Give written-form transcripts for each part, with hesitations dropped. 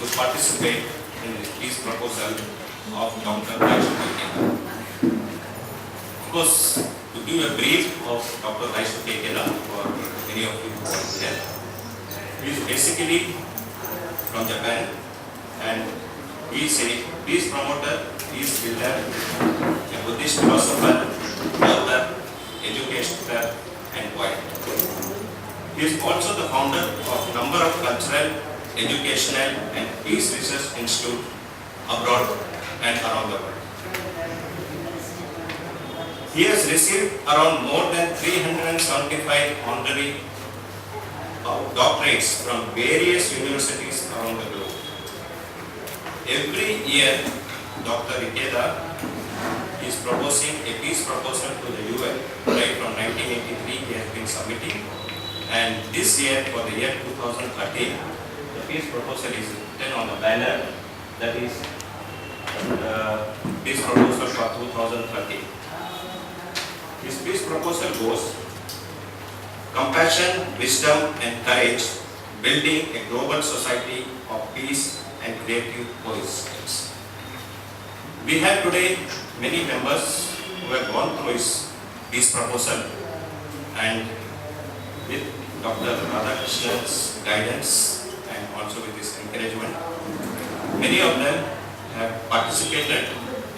to participate in the peace proposal of Dr. Raishokekela. Of course, to give a brief of Dr. Raishokekela for many of you who are here, he is basically from Japan and he is a peace promoter, peace builder, a Buddhist philosopher, author, educator and poet. He is also the founder of a number of cultural, educational and peace research institutes abroad and around the world. He has received around more than 375 honorary doctorates from various universities around the globe. Every year, Dr. Ikeda is proposing a peace proposal to the UN. Right from 1983, he has been submitting. And this year, for the year 2013, the peace proposal is written on the banner, that is peace proposal for 2013. His peace proposal goes: compassion, wisdom and courage, building a global society of peace and creative coexistence. We have today many members who have gone through his peace proposal, and with Dr. Radhakrishnan's guidance and also with his encouragement, many of them have participated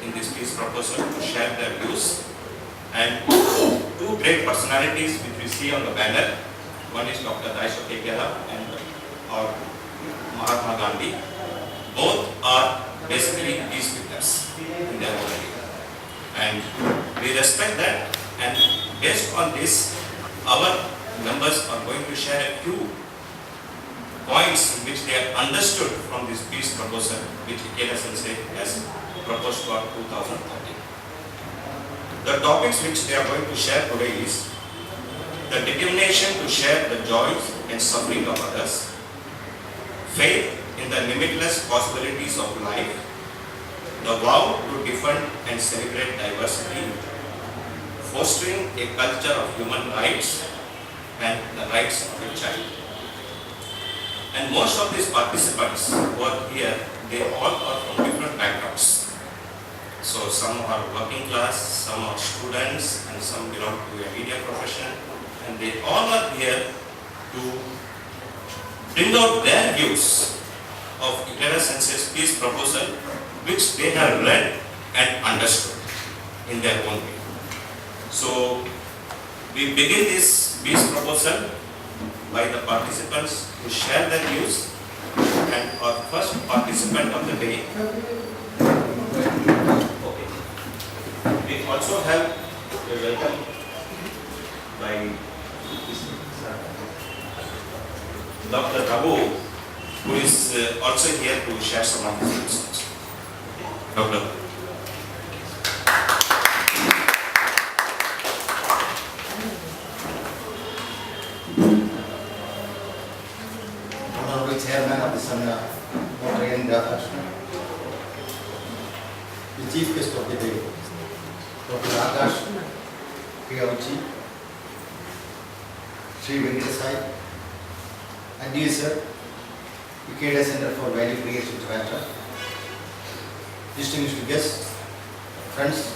in this peace proposal to share their views. And two great personalities which we see on the banner, one is Dr. Raishokekela and or Mahatma Gandhi. Both are basically peace builders in their own way. And we respect that, and based on this, our members are going to share a few points which they have understood from this peace proposal which Ikeda Sensei has proposed for 2013. The topics which they are going to share today is the determination to share the joys and suffering of others, faith in the limitless possibilities of life, the vow to defend and celebrate diversity, fostering a culture of human rights and the rights of a child. And most of these participants who are here, they all are from different backgrounds. So some are working class, some are students and some belong to a media profession, and they all are here to bring out their views of Ikeda Sensei's peace proposal, which they have read and understood in their own way. So we begin this peace proposal by the participants who share their views, and our first participant of the day. Okay. We also have a welcome by Dr. Raghu, who is also here to share some of his views. Doctor. Honorable Chairman of the seminar, Dr. N. Radhakrishnan, the Chief Guest of the day, Dr. Akash Priyauchi, Sri Venkatesai, Advisor, Ikeda Center for Value Creation, Trivandrum, distinguished guests, friends,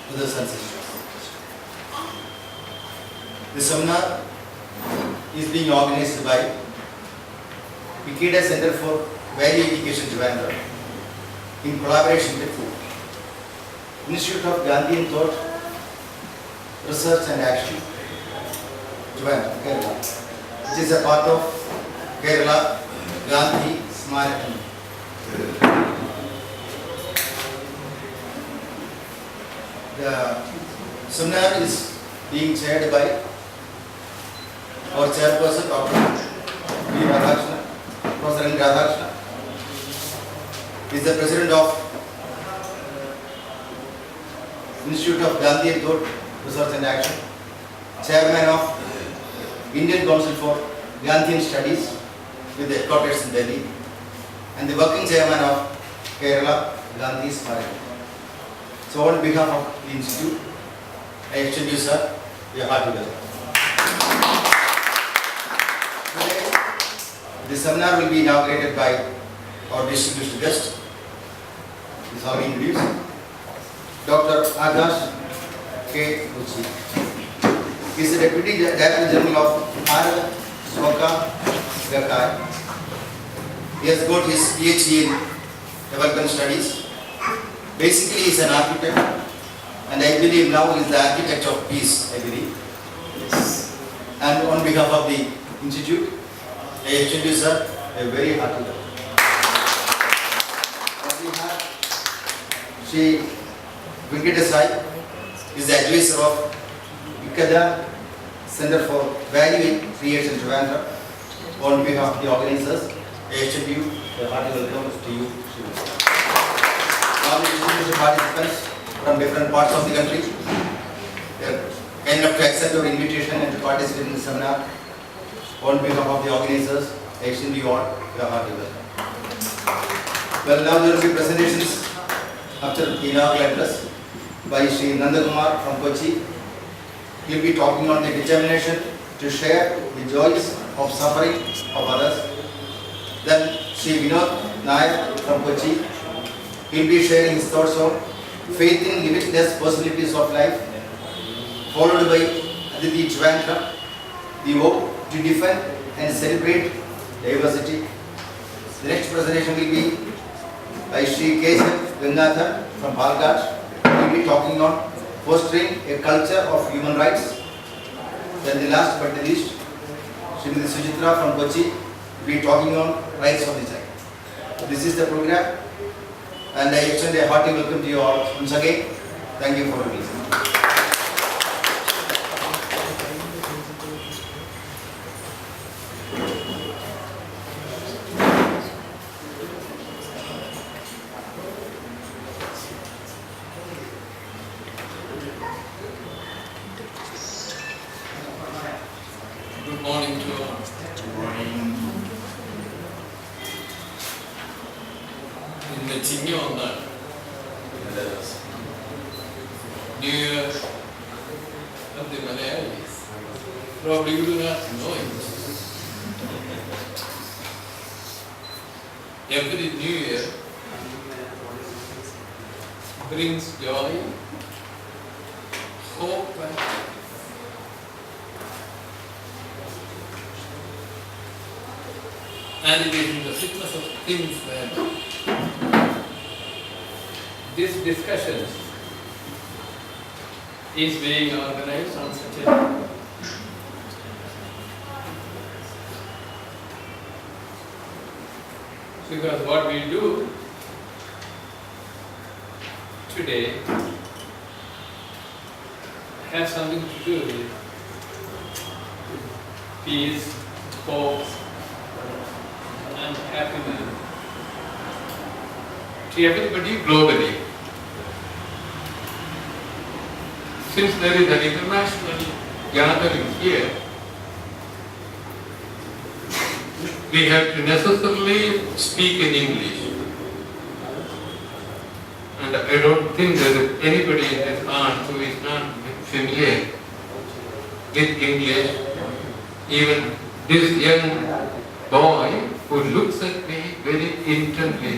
brothers and sisters. The seminar is being organized by Ikeda Center for Value Education, Trivandrum, in collaboration with Institute of Gandhian Thought, Research and Action, Trivandrum, Kerala, which is a part of Kerala Gandhi Smarakam. The seminar is being chaired by our chairperson, Dr. V. Radhakrishnan, Professor N. Radhakrishnan. He is the president of Institute of Gandhian Thought, Research and Action, chairman of Indian Council for Gandhian Studies with the headquarters in Delhi, and the working chairman of Kerala Gandhi Smarakam. So on behalf of the institute, I extend you, sir, a hearty welcome. Today, This seminar will be inaugurated by our distinguished guest. Is how we introduce Dr. Akash K. Uchi. He is the Deputy Director General of Bharat Soka Gakkai. He has got his PhD in Development Studies. Basically, he is an architect, and I believe now he is the architect of peace, I believe. And on behalf of the Institute, I extend you, sir, a very hearty welcome. We have Shri Venkatesai, is the advisor of Ikkada Center for Value in Creation Trivandrum. On behalf of the organizers, I extend you a hearty welcome to you, Shri. All the distinguished participants from different parts of the country, they are kind enough to accept our invitation and to participate in the seminar. On behalf of the organizers, I extend you all a hearty welcome. Well, now there will be presentations after the inaugural address by Sri Nandakumar from Kochi. He will be talking on the determination to share the joys of suffering of others. Then Sri Vinod Nayak from Kochi. He will be sharing his thoughts on faith in limitless possibilities of life, followed by Aditi Trivandrum, the hope to defend and celebrate diversity. The next presentation will be by Sri Keshav Gangadhar from Palakkad. He will be talking on fostering a culture of human rights. Then the last but the least, Srimati Sujitra from Kochi will be talking on rights of the child. This is the program, and I extend a hearty welcome to you all once again. Thank you for listening. Good morning to all. In the Chingyonda, New Year of the Malayalis. Probably you do not know it. Every New Year brings joy, hope, and it is in the fitness of things that this discussion is being organized on such a because what we do today has something to do with peace, hope, and happiness to everybody globally. Since there is an international gathering here, we have to necessarily speak in English. And I don't think there is anybody in this art who is not familiar with English. Even this young boy who looks at me very intently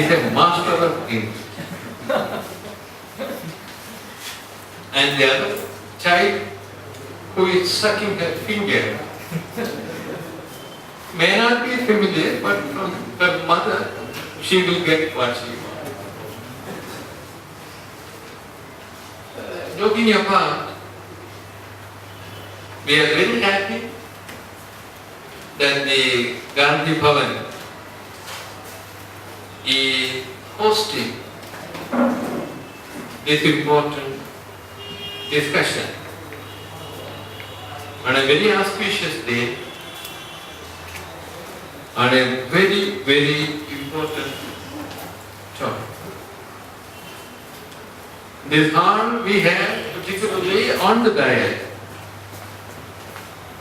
is a master of English. And the other child who is sucking her finger may not be familiar, but from her mother she will get what she wants. Joking apart, we are very happy that the Gandhi Bhavan is hosting this important discussion on a very auspicious day, on a very, very important topic. This hall we have, particularly on the dais,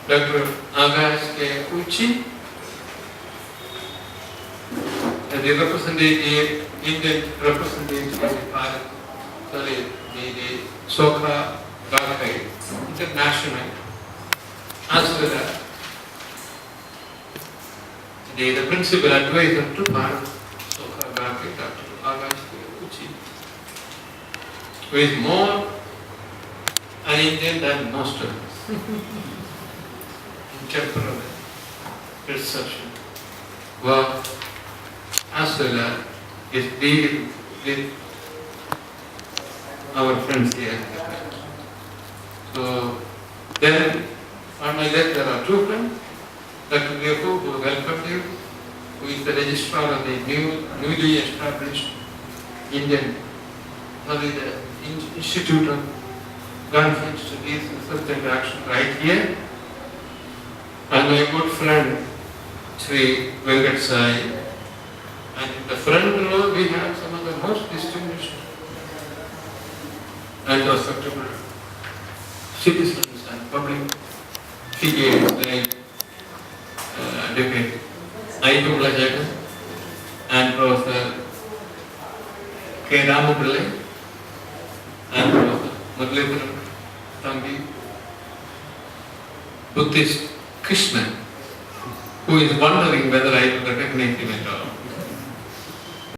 Dr. Akash K. Uchi, and the representative, Indian representative of the Soka Gakkai International, as well as the principal advisor to Bharat Soka Dr. Akash Uchi, who is more an Indian than most of us. Contemporary perception, work, as well as is deal with our friends here in the country. So then on my left there are two friends, Dr. Yaku, who welcomed you, who is the registrar of the newly established Indian Institute of Gandhian Studies Research and Action right here, and my good friend Sri Venkat Sai, and in the front row we have some of the most distinguished and respectable citizens and public figures like Advocate Ayatullah Jagan and Professor K. Ramapillai and Professor Muralidharan Thambi, Buddhist Krishna, who is wondering whether I will recognize him at all.